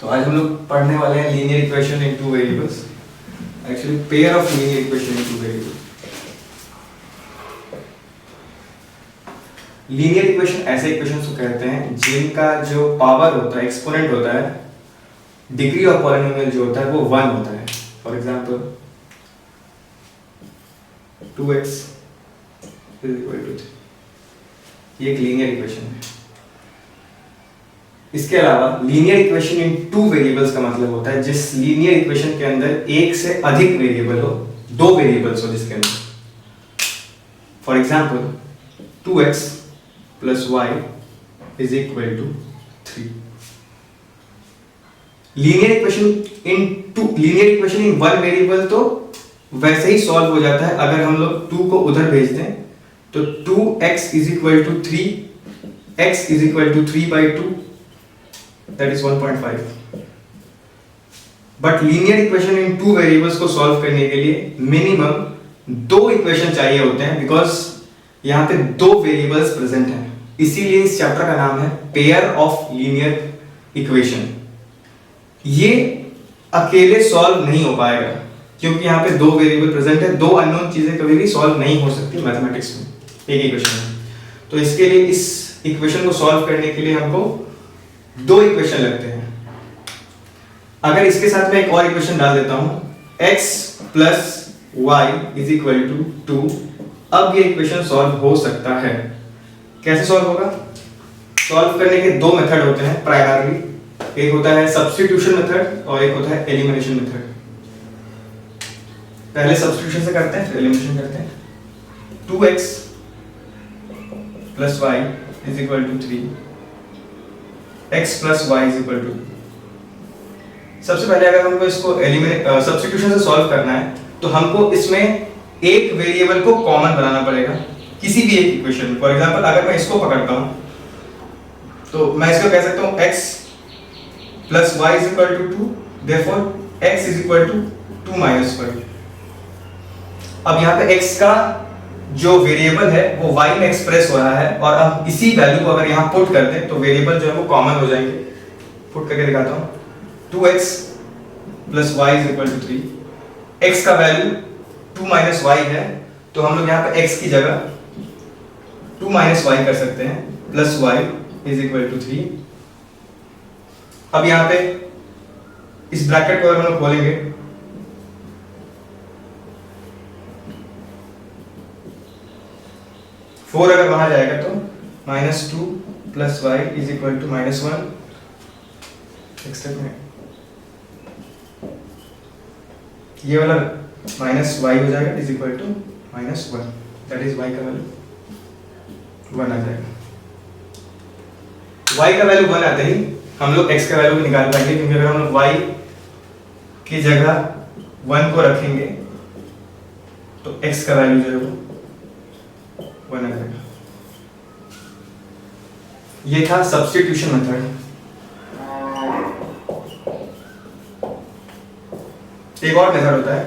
तो आज हम लोग पढ़ने वाले हैं linear equation in two variables, actually pair of linear equation in two variables. Linear equation ऐसे इक्वेशंस को कहते हैं जिनका जो पावर होता है, एक्सपोनेंट होता है, डिग्री ऑफ पॉलिनोमियल जो होता है वो 1 होता है। For example 2x is equal to 3, ये एक लीनियर इक्वेशन है। इसके अलावा linear equation in two variables का मतलब होता है जिस लीनियर इक्वेशन के अंदर एक से अधिक वेरिएबल हो, दो वेरिएबल्स हो जिसके अंदर। For example 2x plus Y is equal to 3। Linear equation in one variable तो वैसे ही सॉल्व हो जाता है अगर हम लोग 2 को उधर भेज दें, तो 2x is equal to 3, x is equal to 3/2, that is 1.5। But linear equation in two variables को सॉल्व करने के लिए मिनिमम 2 इक्वेशन चाहिए होते हैं, बिकॉज यहां पे 2 वेरिएबल्स प्रेजेंट हैं। इसीलिए इस चैप्टर का नाम है पेयर ऑफ लीनियर इक्वेशन। ये अकेले सॉल्व नहीं हो पाएगा क्योंकि यहां पे 2 वेरिएबल प्रेजेंट है। 2 अननोन चीजें कभी भी सॉल्व नहीं हो सकती मैथमेटिक्स में एक इक्वेशन में। तो इसके लिए इस इक्वेशन को सॉल्व करने के लिए हमको 2 इक्वेशन लगते हैं। अगर इसके साथ मैं एक और इक्वेशन डाल देता हूं, x plus Y is equal to 2, अब ये इक्वेशन सॉल्व हो सकता है। कैसे सॉल्व होगा? सॉल्व करने के 2 मेथड होते हैं प्राइमरली। एक होता है सब्स्टिट्यूशन मेथड और एक होता है एलिमिनेशन मेथड। पहले सब्स्टिट्यूशन से करते हैं फिर एलिमिनेशन करते हैं। 2x plus Y is equal to 3, x plus Y is equal to. सबसे पहले अगर हमको इसको सब्स्टिट्यूशन से सॉल्व करना है तो हमको इसमें एक वेरिएबल को कॉमन बनाना पड़ेगा किसी भी एक इक्वेशन में। फॉर एग्जांपल अगर मैं इसको पकड़ता हूं तो मैं इसको कह सकता हूं x plus Y is equal to 2, therefore x is equal to 2 minus 5। अब यहाँ पे x का जो वेरिएबल है वो y में एक्सप्रेस हो रहा है और अब इसी वैल्यू को अगर यहाँ पुट कर दें तो वेरिएबल जो है वो कॉमन हो जाएंगे। पुट करके दिखाता हूँ। 2x plus Y is equal to 3, x का वैल्यू 2 माइनस वाई है तो हम लोग यहाँ पे x की जगह 2 माइनस वाई कर सकते हैं, plus Y is equal to 3। अब यहाँ पे इस ब्रैकेट को अगर हम लोग खोलेंगे फोर अगर वहां जाएगा तो -2 plus Y is equal to -1। ये वाला माइनस वाई हो जाएगा is equal to -1, that is Y का वैल्यू 1 आ जाएगा। वाई का वैल्यू 1 आते ही हम लोग x का वैल्यू भी निकाल पाएंगे, क्योंकि अगर हम लोग y की जगह 1 को रखेंगे तो x का वैल्यू जो है वो 1 आ जाएगा। ये था सब्स्टिट्यूशन मेथड। एक और मेथड होता है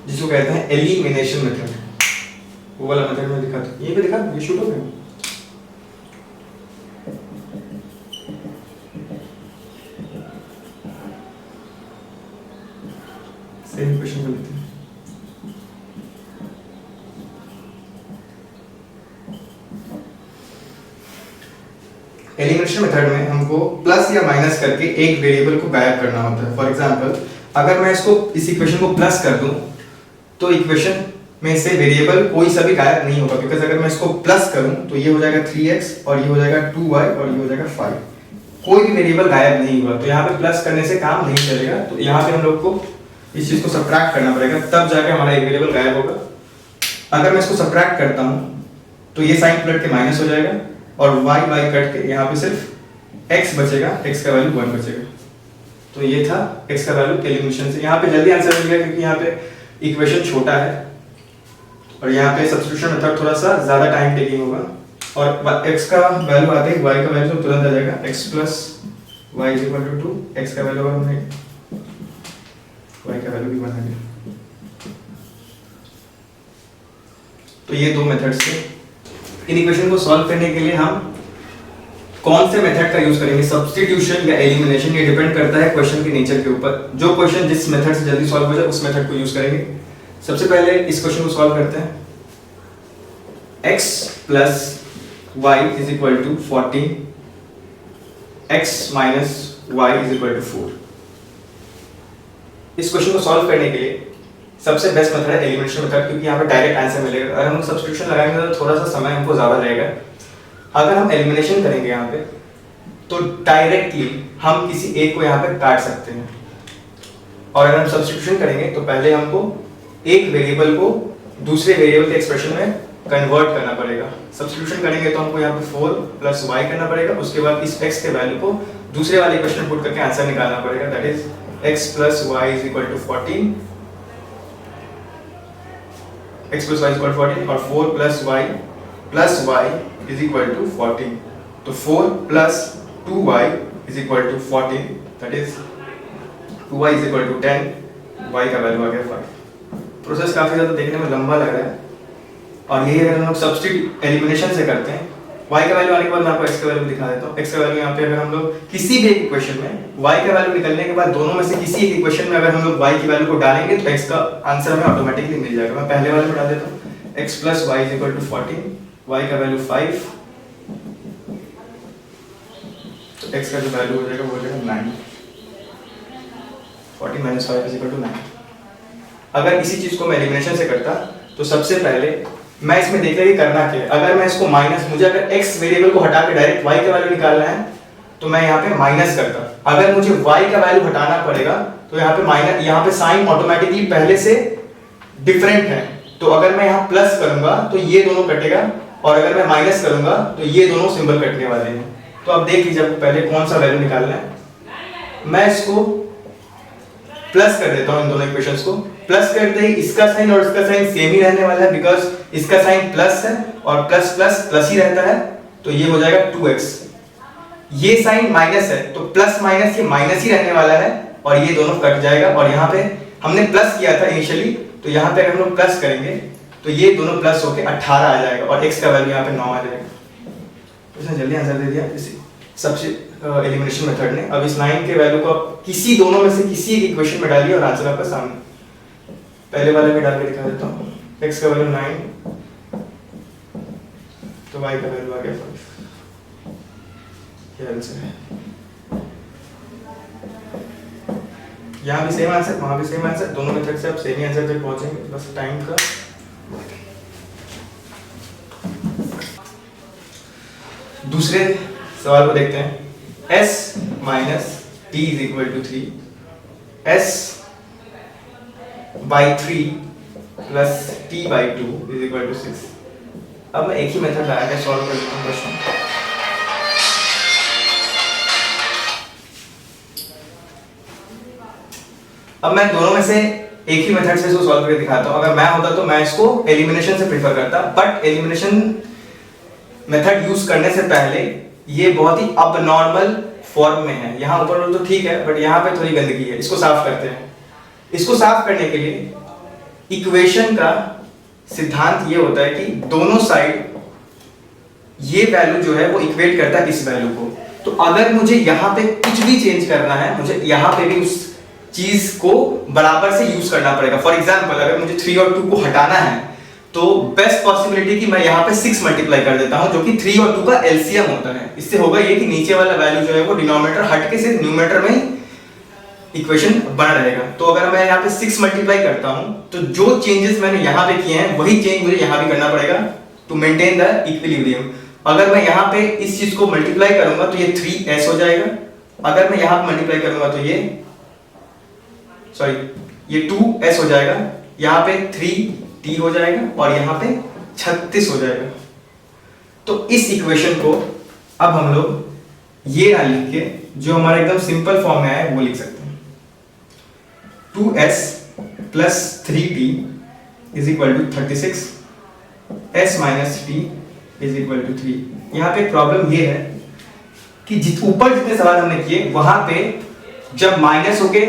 जिसको कहते हैं एलिमिनेशन मेथड। वो वाला मेथड मैं दिखाता हूं। ये भी दिखा, ये शूट हो गया। सेम क्वेश्चन को लेते हैं। एलिमिनेशन मेथड में हमको प्लस या माइनस करके एक वेरिएबल को गायब करना होता है। फॉर एग्जांपल अगर मैं इसको इस इक्वेशन को प्लस कर दूं तो इक्वेशन में से वेरिएबल कोई सा भी गायब नहीं होगा, बिकॉज अगर मैं इसको प्लस करूं तो ये हो जाएगा 3x और ये हो जाएगा 2y और ये हो जाएगा 5। कोई भी वेरिएबल गायब नहीं हुआ, तो यहाँ पे प्लस करने से काम नहीं चलेगा। तो यहाँ पे हम लोग को इस चीज को सब्ट्रैक्ट करना पड़ेगा, तब जाके हमारा एक वेरिएबल गायब होगा। अगर मैं इसको सब्ट्रैक्ट करता हूँ तो ये साइन पलट के माइनस हो जाएगा और y कट के यहाँ पे सिर्फ x बचेगा, x का वैल्यू 1 बचेगा। तो ये था x का वैल्यू एलिमिनेशन से। यहाँ पे जल्दी आंसर मिल गया क्योंकि यहाँ पे इक्वेशन छोटा है और यहाँ पे सब्स्टिट्यूशन मेथड थोड़ा सा ज्यादा टाइम टेकिंग होगा। और x का वैल्यू आते ही y का वैल्यू तो तुरंत आ जाएगा, x plus Y is equal to 2, x का वैल्यू अगर हमने y का वैल्यू भी बना दिया। तो ये 2 मेथड्स थे। इन इक्वेशन को सॉल्व करने के लिए हम कौन से मेथड का यूज करेंगे, सब्स्टिट्यूशन या एलिमिनेशन, ये डिपेंड करता है क्वेश्चन के नेचर के ऊपर। जो क्वेश्चन जिस मेथड से जल्दी सॉल्व हो जाए उस मेथड को यूज करेंगे। सबसे पहले इस क्वेश्चन को सॉल्व करते हैं। x plus Y is equal to 14, x minus Y is equal to 4। इस क्वेश्चन को सॉल्व करने के लिए सबसे बेस्ट मेथड है एलिमिनेशन मेथड, क्योंकि यहाँ पे डायरेक्ट आंसर मिलेगा। अगर हम सब्स्टिट्यूशन लगाएंगे तो थोड़ा सा समय हमको ज्यादा लगेगा। अगर हम एलिमिनेशन करेंगे यहाँ पे तो डायरेक्टली हम किसी एक को यहाँ पे काट सकते हैं, और अगर हम सब्स्टिट्यूशन करेंगे तो पहले हमको एक वेरिएबल को दूसरे वेरिएबल के एक्सप्रेशन में कन्वर्ट करना पड़ेगा। सब्स्टिट्यूशन करेंगे तो हमको यहाँ पे 4 प्लस वाई करना पड़ेगा, उसके बाद इस x के वैल्यू को दूसरे वाले इक्वेशन में पुट करके आंसर निकालना पड़ेगा। That is x plus Y is equal to 14, x plus Y is equal to 14, और 4 plus Y is equal to 14। तो 4 plus 2y is equal to 14, that is 2y is equal to 10, y का value आ गया 5। Process काफी ज्यादा देखने में लंबा लग रहा है, और यही अगर हम लोग सब्स्टिट्यूट एलिमिनेशन से करते हैं, y का वैल्यू आने के बाद मैं आपको x का वैल्यू दिखा देता हूँ। x का वैल्यू यहाँ पे अगर हम लोग किसी भी एक इक्वेशन में y का वैल्यू निकलने के बाद दोनों में से किसी एक इक्वेशन में अगर हम लोग y की वैल्यू को डालेंगे तो x का आंसर हमें ऑटोमेटिकली मिल जाएगा। मैं पहले वाले में डाल देता हूँ, x plus Y is equal to 14, y का वैल्यू 5, तो x का जो वैल्यू हो जाएगा वो हो जाएगा 9, 14 माइनस 5 इज इक्वल टू 9। अगर इसी चीज को मैं एलिमिनेशन से करता तो सबसे पहले मैं इसमें देखा कि करना क्या है। अगर मैं इसको माइनस, मुझे अगर x वेरिएबल को हटा के डायरेक्ट y का वैल्यू निकालना है तो मैं यहाँ पे माइनस करता। अगर मुझे y का वैल्यू हटाना पड़ेगा तो यहाँ पे माइनस, यहाँ पे साइन ऑटोमेटिकली पहले से डिफरेंट है, तो अगर मैं यहाँ प्लस करूंगा तो ये दोनों कटेगा, और अगर मैं माइनस करूंगा तो ये दोनों सिंबल कटने वाले हैं। तो अब देख लीजिए आपको पहले कौन सा वैल्यू निकालना है। मैं इसको प्लस कर देता हूँ, इन दोनों इक्वेशंस को प्लस करते ही इसका साइन और इसका साइन सेम ही रहने वाला है, बिकॉज इसका साइन प्लस है और प्लस प्लस प्लस ही रहता है, तो ये हो जाएगा 2x। ये साइन माइनस है तो प्लस माइनस ये माइनस ही रहने वाला है, और ये दोनों कट जाएगा। और यहाँ पे हमने प्लस किया था इनिशियली, तो यहाँ पे अगर हम लोग प्लस करेंगे तो ये दोनों प्लस होके 18 आ जाएगा, और x का वैल्यू यहाँ पे 9 आ जाएगा। उसने जल्दी आंसर दे दिया इसी सबसे एलिमिनेशन मेथड ने। अब इस 9 के वैल्यू को आप किसी दोनों में से किसी एक इक्वेशन में डालिए और आंसर आपका सामने। पहले वाले में डाल के दिखा देता हूँ, x का वैल्यू 9, तो y का वैल्यू आ गया 5। ये आंसर है। यहाँ भी सेम आंसर, वहाँ भी सेम आंसर, दोनों मेथड से आप सेम ही आंसर तक पहुंचेंगे, बस टाइम का। दूसरे सवाल को देखते हैं। s minus t is equal to 3, s by 3 plus t by 2 is equal to 6। अब मैं एक ही मेथड लगा के सॉल्व कर लेता हूँ क्वेश्चन। अब मैं दोनों में से एक ही मेथड से इसको सॉल्व करके दिखाता हूँ। अगर मैं होता तो मैं इसको एलिमिनेशन से प्रेफर करता, बट एलिमिनेशन मेथड यूज करने से पहले ये बहुत ही अबनॉर्मल फॉर्म में है। यहाँ ऊपर तो ठीक है, बट यहाँ पे थोड़ी गंदगी है, इसको साफ करते हैं। इसको साफ करने के लिए इक्वेशन का सिद्धांत ये होता है कि दोनों साइड ये वैल्यू जो है वो इक्वेट करता है इस वैल्यू को। तो अगर मुझे यहाँ पे कुछ भी चेंज करना है, मुझे यहाँ पे भी उस चीज को बराबर से यूज करना पड़ेगा। फॉर एग्जाम्पल अगर मुझे 3 और 2 को हटाना है तो बेस्ट पॉसिबिलिटी कि मैं यहाँ पे 6 मल्टीप्लाई कर देता हूँ, जो कि 3 और 2 का एलसीएम होता है। इससे होगा ये कि नीचे वाला वैल्यू जो है वो डिनोमिनेटर हट के सिर्फ न्यूमरेटर में ही इक्वेशन बना रहेगा। तो अगर मैं यहाँ पे 6 मल्टीप्लाई करता हूँ तो जो चेंजेस मैंने यहाँ पे किए हैं वही चेंज मुझे यहाँ भी करना पड़ेगा टू मेंटेन द इक्विलिब्रियम। अगर मैं यहाँ पे इस चीज को मल्टीप्लाई करूंगा तो ये 3s हो जाएगा। अगर मैं यहाँ पे मल्टीप्लाई करूंगा तो ये 2s हो जाएगा, यहाँ पे 3t हो जाएगा और यहाँ पे 36 हो जाएगा। तो इस इक्वेशन को अब हम लोग ये ना लिख के जो हमारा एकदम सिंपल फॉर्म में है वो लिख सकते हैं। 2s plus 3t is equal to 36, s minus t is equal to 3। यहाँ पे प्रॉब्लम ये है कि ऊपर जितने सवाल हमने किए वहां पे जब माइनस होके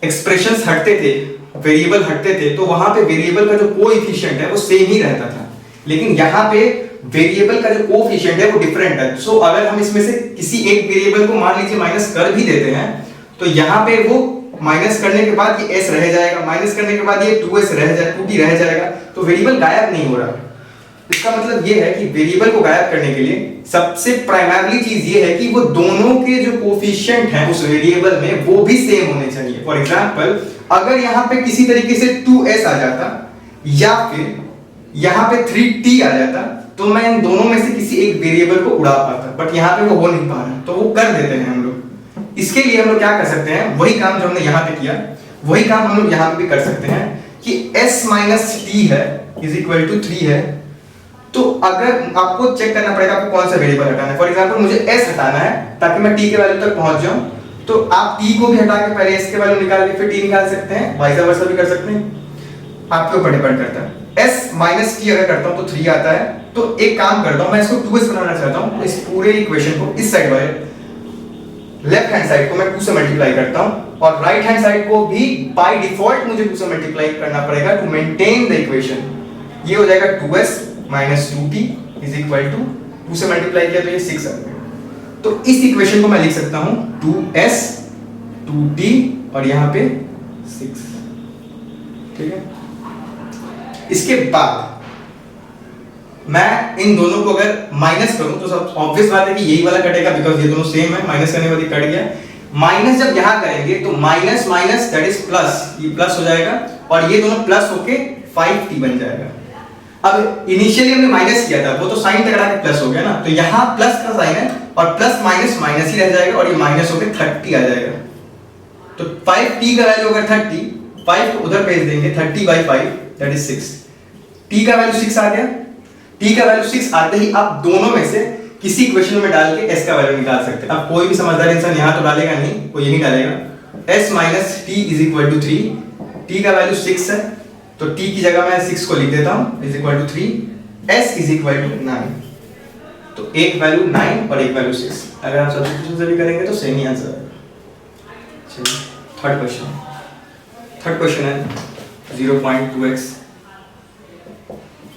एक्सप्रेशंस हटते थे, वेरिएबल हटते थे, तो वहां पे वेरिएबल का जो कोएफिशिएंट है वो सेम ही रहता था। लेकिन यहाँ पे वेरिएबल का जो कोफिशिएंट है वो डिफरेंट है। सो अगर हम इसमें से किसी एक वेरिएबल को मान लीजिए माइनस कर भी देते हैं तो यहाँ पे वो माइनस करने के बाद ये s रह जाएगा, माइनस करने के बाद ये 2s रह जाएगा, 2t रह जाएगा, तो वेरिएबल गायब नहीं हो रहा। इसका मतलब ये है कि वेरिएबल को गायब करने के लिए सबसे प्राइमरी चीज ये है कि वो दोनों के जो कोफिशिएंट हैं उस वेरिएबल में वो भी सेम होने चाहिए। फॉर एग्जांपल अगर यहाँ पे किसी तरीके से 2s आ जाता या फिर यहाँ पे 3t आ जाता तो मैं इन दोनों में से किसी एक वेरिएबल को उड़ा पाता, बट यहाँ पे वो हो नहीं पा रहा, तो वो कर देते हैं हम लोग। इसके लिए हम लोग क्या कर सकते हैं, वही काम जो हमने यहाँ पे किया वही काम हम लोग यहाँ पे भी कर सकते हैं कि s माइनस t है इज इक्वल टू 3 है। तो अगर आपको चेक करना पड़ेगा आपको कौन सा वेरिएबल हटाना है। फॉर एग्जांपल मुझे s हटाना है ताकि मैं t के वैल्यू तक पहुंच जाऊं, तो आप t को भी हटा के पहले s के वैल्यू निकाल के फिर t निकाल सकते हैं, वाइस वर्सा भी कर सकते हैं, आपके ऊपर डिपेंड करता है। s माइनस t अगर करता हूं तो 3 आता है, तो एक काम करता हूं मैं इसको 2s बनाना चाहता हूं, इस पूरे इक्वेशन को इस साइड वाले लेफ्ट हैंड साइड को मैं 2 से मल्टीप्लाई करता हूं और राइट हैंड साइड को भी बाय डिफॉल्ट मुझे 2 से मल्टीप्लाई करना पड़ेगा टू मेंटेन द इक्वेशन। ये हो जाएगा 2s minus 2t is equal to 2 से मल्टीप्लाई किया तो ये 6 आ गया। तो इस इक्वेशन को मैं लिख सकता हूं 2s 2t और यहां पे 6, ठीक है। इसके बाद मैं इन दोनों को अगर माइनस करूं तो सब ऑब्वियस बात है कि यही वाला कटेगा बिकॉज़ ये दोनों सेम है, माइनस करने के बाद ये कट गया। माइनस जब यहां करेंगे तो minus minus that is plus, ये प्लस हो जाएगा और ये दोनों प्लस होके 5t बन जाएगा। अब इनिशियली हमने माइनस किया था वो तो साइन टकरा के प्लस हो गया ना, तो यहां प्लस का साइन है और प्लस माइनस माइनस ही रह जाएगा और ये माइनस होके 30 आ जाएगा। तो 5t का वैल्यू अगर 30, 5 को उधर भेज देंगे 30/5 दैट इज 6, t का वैल्यू 6 आ गया। t का वैल्यू 6 आते ही आप दोनों में से किसी इक्वेशन में डाल के s का वैल्यू निकाल सकते हैं। अब कोई भी समझदार इंसान यहां तो डालेगा नहीं, वो यही डालेगा s minus t is equal to 3, t का वैल्यू 6 है तो t की जगह मैं 6 को लिख देता हूं is equal to 3, s is equal to 9, तो एक वैल्यू 9 और एक वैल्यू 6। अगर आप सब्स्टिट्यूशन से भी करेंगे तो सेम ही आंसर आएगा। चलिए थर्ड क्वेश्चन है 0.2x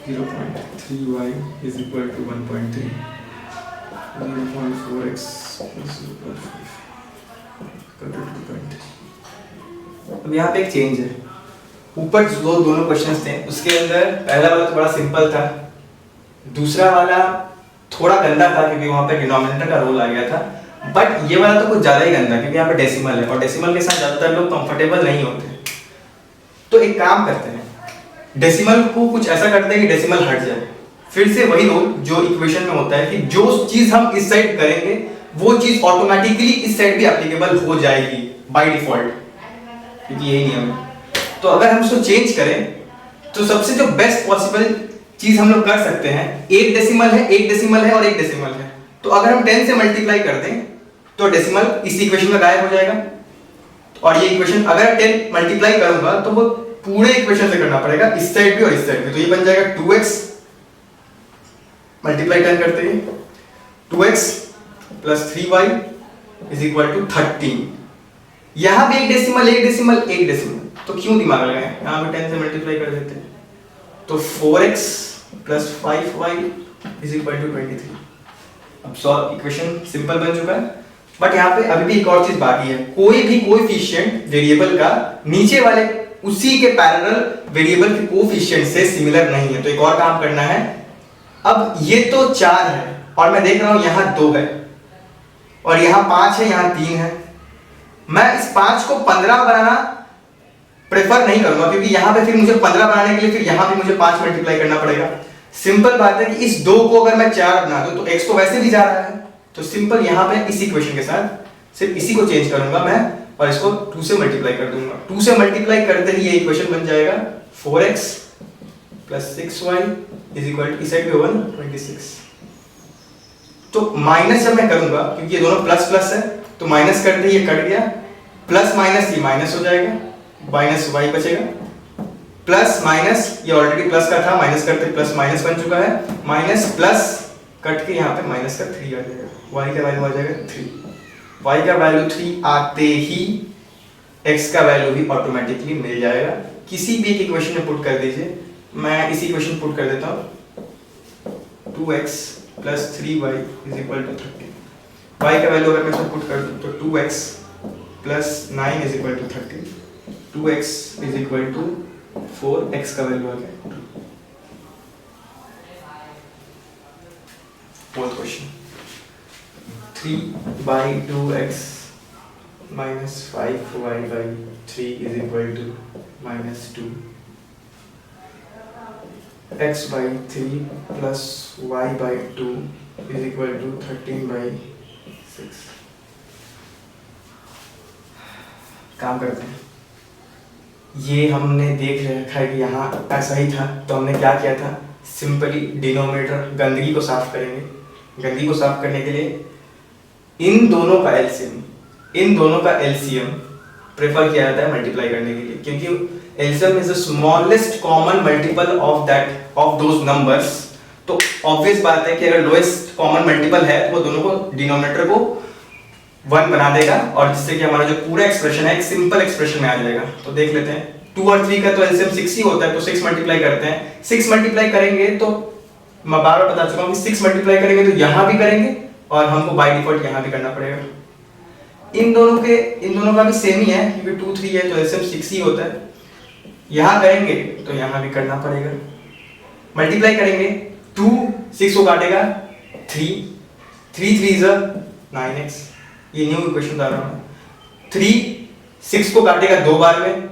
0.3y is equal to 1.3, 0.4x is equal to 2.3। अब यहाँ पे एक चेंज है, ऊपर जो दोनों क्वेश्चंस थे उसके अंदर पहला वाला तो बड़ा सिंपल था, दूसरा वाला थोड़ा गंदा था क्योंकि वहाँ पे डिनोमिनेटर का रोल आ गया था, बट ये वाला तो कुछ ज़्यादा ही गंदा क्योंकि यहाँ पे डेसिमल है और डेसिमल के साथ ज़्यादातर लोग कंफर्टेबल नहीं होते। तो एक काम करते हैं, डेसिमल को कुछ ऐसा करते हैं कि डेसिमल हट जाए, फिर से वही रूल जो इक्वेशन में होता है कि जो चीज हम इस साइड करेंगे वो चीज ऑटोमेटिकली इस साइड भी एप्लीकेबल हो जाएगी बाय डिफॉल्ट, क्योंकि यही नियम है। तो अगर हम इसको चेंज करें तो सबसे जो बेस्ट पॉसिबल चीज हम लोग कर सकते हैं, एक डेसिमल है, एक डेसिमल है और एक डेसिमल है, तो अगर हम 10 से मल्टीप्लाई कर दें तो डेसिमल इस इक्वेशन में गायब हो जाएगा और ये इक्वेशन अगर 10 मल्टीप्लाई करूंगा तो वो पूरे इक्वेशन से करना पड़ेगा, इस साइड भी और इस साइड भी, तो ये बन जाएगा 2x मल्टीप्लाई 10 करते हैं 2x plus 3y is equal to 13। यहां भी एक डेसिमल एक डेसिमल एक डेसिमल, तो क्यों दिमाग लगाएं, यहां पे 10 से मल्टीप्लाई कर देते हैं तो 4x plus 5y is equal to 23। अब सॉल्व इक्वेशन सिंपल बन चुका है, बट यहाँ पे अभी भी एक और चीज बाकी है, कोई भी कोएफिशिएंट वेरिएबल का नीचे वाले उसी के पैरेलल वेरिएबल के कोएफिशिएंट से सिमिलर नहीं है। तो एक और काम करना है, अब ये तो 4 है और मैं देख रहा हूं यहां 2 है और यहां 5 है, यहां 3 है, मैं इस 5 को 15 बनाना प्रेफर नहीं करूंगा क्योंकि यहां पे फिर मुझे 15 बनाने के लिए फिर यहां भी मुझे 5 मल्टीप्लाई करना पड़ेगा। सिंपल बात है कि इस 2 को अगर मैं 4 बना दूं तो x तो वैसे भी जा रहा है, तो सिंपल यहां पे इस इक्वेशन के साथ सिर्फ इसी को चेंज करूंगा मैं और इसको 2 से मल्टीप्लाई कर दूंगा। 2 से मल्टीप्लाई करते ही ये इक्वेशन बन जाएगा 4x plus 6y is equal to इस साइड पे 26। तो माइनस जब मैं करूंगा क्योंकि ये दोनों प्लस प्लस है तो माइनस करते ही ये कट गया, प्लस माइनस ये माइनस हो जाएगा, माइनस y बचेगा, प्लस माइनस ये ऑलरेडी प्लस का था, माइनस करते प्लस माइनस बन चुका है, माइनस प्लस कट के यहाँ पे माइनस का 3 आ जाएगा, y का वैल्यू आ जाएगा 3। y का वैल्यू 3 आते ही x का वैल्यू भी ऑटोमेटिकली मिल जाएगा। किसी भी एक इक्वेशन में पुट कर दीजिए, मैं इसी इक्वेशन पुट कर देता हूँ 2x plus 3y is equal to 30। y का वैल्यू अगर मैं इसमें पुट कर दूं तो 2x plus 9 is equal to 30, 2x is equal to 4, x का वैल्यू आ गया 2। Fourth question 3 by 2x minus 5y by 3 is equal to minus 2, x by 3 plus y by 2 is equal to 13 by 6। काम करते हैं, ये हमने देख रखा है कि यहाँ ऐसा ही था, तो हमने क्या किया था, सिंपली डिनोमिनेटर गंदगी को साफ करेंगे। गंदगी को साफ करने के लिए इन दोनों का एलसीएम प्रेफर किया जाता है मल्टीप्लाई करने के लिए, क्योंकि LCM is the smallest common multiple of those numbers. तो ऑब्वियस बात है कि अगर लोएस्ट कॉमन मल्टीपल है तो वो दोनों को डिनोमिनेटर को 1 बना देगा, और जिससे कि हमारा जो पूरा एक्सप्रेशन है एक सिंपल एक्सप्रेशन में आ जाएगा। तो देख लेते हैं, 2 और 3 का तो एलसीएम 6 ही होता है, तो 6 मल्टीप्लाई करते हैं। 6 मल्टीप्लाई करेंगे तो मैं बार बार बता चुका हूं कि 6 मल्टीप्लाई करेंगे तो यहां भी करेंगे और हमको बाय डिफॉल्ट यहां भी करना पड़ेगा। इन दोनों का भी सेम ही है, क्योंकि 2 3 है तो एलसीएम 6 ही होता है। यहां करेंगे तो यहां भी करना पड़ेगा। मल्टीप्लाई करेंगे, 2 6 को काटेगा 3 3 is 9x। ये न्यू इक्वेशन बता रहा हूं। 3 6 को काटेगा 2 बार में,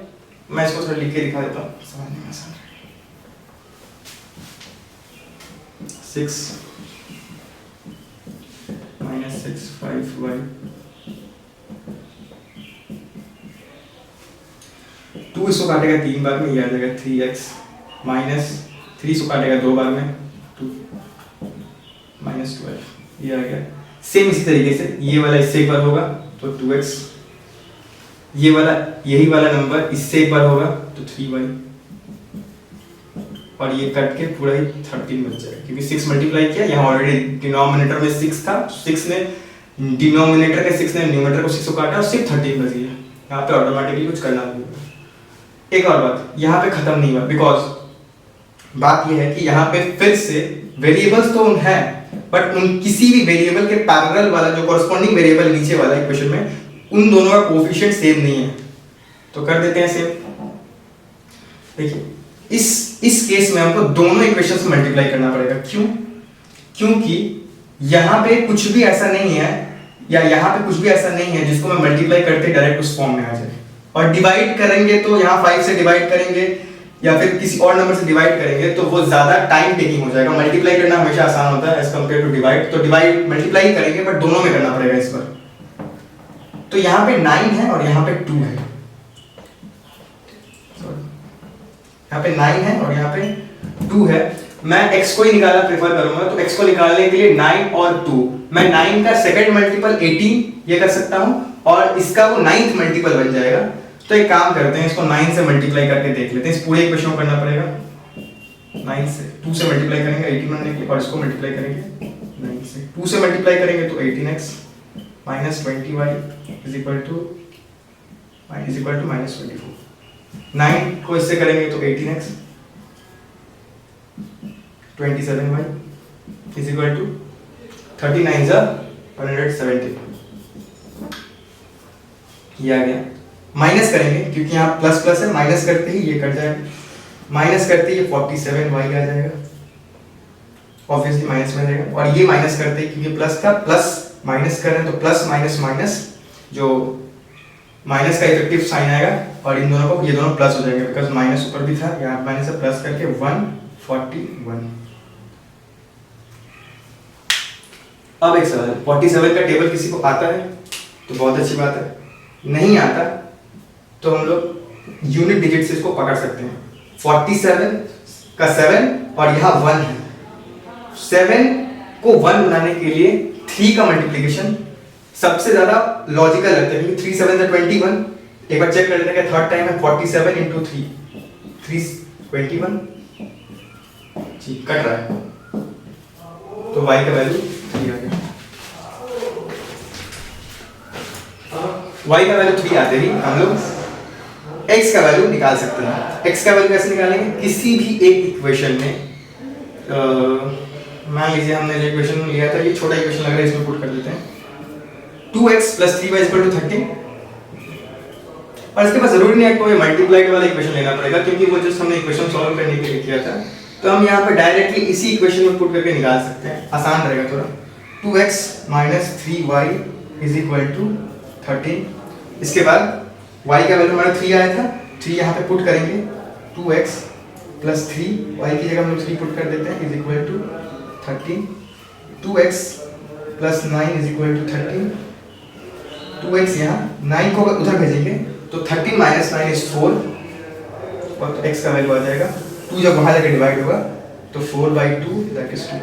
मैं इसको थोड़ा लिख के दिखा देता हूं समझने में आसान। 6 minus 6 5y 2 इसको काटेगा 3 बार में, ये आ जाएगा 3x माइनस 3 इसको काटेगा 2 बार में 2 माइनस 12, ये आ गया। सेम इसी तरीके से ये वाला इससे एक बार होगा तो 2x, ये वाला यही वाला नंबर इससे एक बार होगा तो 3y, और ये कट के पूरा ही 13 बच जाएगा, क्योंकि 6 मल्टीप्लाई किया, यहाँ ऑलरेडी डिनोमिनेटर में 6 था, 6 ने डिनोमिनेटर के 6 ने न्यूमरेटर को 6 को काटा और सिर्फ 13 बच गया। यहाँ पे ऑटोमेटिकली कुछ करना नहीं होगा। एक और बात, यहाँ पे खत्म नहीं हुआ, बिकॉज बात ये है कि यहाँ पे फिर से वेरिएबल्स तो उन है, बट उन किसी भी वेरिएबल के पैरेलल वाला जो कॉरस्पॉन्डिंग वेरिएबल नीचे वाला इक्वेशन में, उन दोनों का कोएफिशिएंट सेम नहीं है। तो कर देते हैं सेम। देखिए इस केस में हमको दोनों इक्वेशंस मल्टीप्लाई करना पड़ेगा। क्यों? क्योंकि यहाँ पे कुछ भी ऐसा नहीं है, या यहाँ पे कुछ भी ऐसा नहीं है जिसको मैं मल्टीप्लाई करते डायरेक्ट उस फॉर्म में आ जाए। और डिवाइड करेंगे तो यहाँ 5 से डिवाइड करेंगे या फिर किसी और नंबर से डिवाइड करेंगे तो वो ज्यादा टाइम टेकिंग हो जाएगा। मल्टीप्लाई करना हमेशा आसान होता है एज कंपेयर टू डिवाइड। तो डिवाइड मल्टीप्लाई करेंगे बट दोनों में करना पड़ेगा इस बार। तो यहाँ पे 9 है और यहाँ पे 2 है, यहाँ पे 9 है और यहाँ पे 2 है। मैं x को ही निकालना प्रेफर करूंगा, तो x को निकालने के लिए 9 और 2, मैं 9 का सेकंड मल्टीपल 18 ये कर सकता हूं और इसका वो 9th मल्टीपल बन जाएगा। तो एक काम करते हैं, इसको 9 से मल्टीप्लाई करके देख लेते हैं। इस पूरे इक्वेशन को करना पड़ेगा 9 से, 2 से मल्टीप्लाई करेंगे 18 बनने के लिए, और इसको मल्टीप्लाई करेंगे 9 से। 2 से मल्टीप्लाई करेंगे तो 18x minus 20y is equal to minus 24। 9 को इससे करेंगे तो 18x 27y is equal to 39 is 170। ये आ गया। माइनस करेंगे क्योंकि यहाँ प्लस प्लस है, माइनस करते ही ये कट जाएगा, माइनस करते ही 47y आ जाएगा, ऑब्वियसली माइनस में रहेगा। और ये माइनस करते ही क्योंकि प्लस था, प्लस माइनस कर रहे हैं तो प्लस माइनस माइनस, जो माइनस का इफेक्टिव साइन आएगा और इन दोनों को ये दोनों प्लस हो जाएंगे, बिकॉज माइनस ऊपर भी था, यहाँ माइनस से प्लस करके 141। अब एक सवाल, 47 का टेबल किसी को आता है तो बहुत अच्छी बात है, नहीं आता तो हम लोग यूनिट डिजिट से इसको पकड़ सकते हैं। 47 का 7 और यहाँ 1 है, 7 को 1 बनाने के लिए 3 का मल्टीप्लिकेशन सबसे ज्यादा लॉजिकल लगता है, क्योंकि 3 7 is 21। एक बार चेक कर लेते हैं, थर्ड टाइम है 47 into 3 21 जी कट रहा है, तो y का वैल्यू 3 आ गया। y का वैल्यू 3 आते ही हम लोग x का वैल्यू निकाल सकते हैं। x का वैल्यू कैसे निकालेंगे? किसी भी एक इक्वेशन में मान लीजिए हमने जो इक्वेशन लिया था, ये छोटा इक्वेशन लग रहा है, इसमें पुट कर देते हैं 2x + 3y = 13। और इसके बाद जरूरी नहीं है कोई मल्टीप्लाइड वाला इक्वेशन लेना पड़ेगा, क्योंकि वो जस्ट हमने इक्वेशन सॉल्व करने के लिए किया था, तो हम यहाँ पे डायरेक्टली इसी इक्वेशन में पुट करके निकाल सकते हैं, आसान रहेगा थोड़ा। 2x - 3y = 13। इसके बाद y का वैल्यू हमारा 3 आया था, 3 यहाँ पे पुट करेंगे, 2x + 3, y की जगह हम लोग 3 पुट कर देते हैं, = 13। 2x + 9 = 13। 2x यहाँ 9 को उधर भेजेंगे तो 13 - 9 = 4, और x का वैल्यू आ जाएगा 2, जब वहाँ जाके डिवाइड होगा तो 4/2 = 2।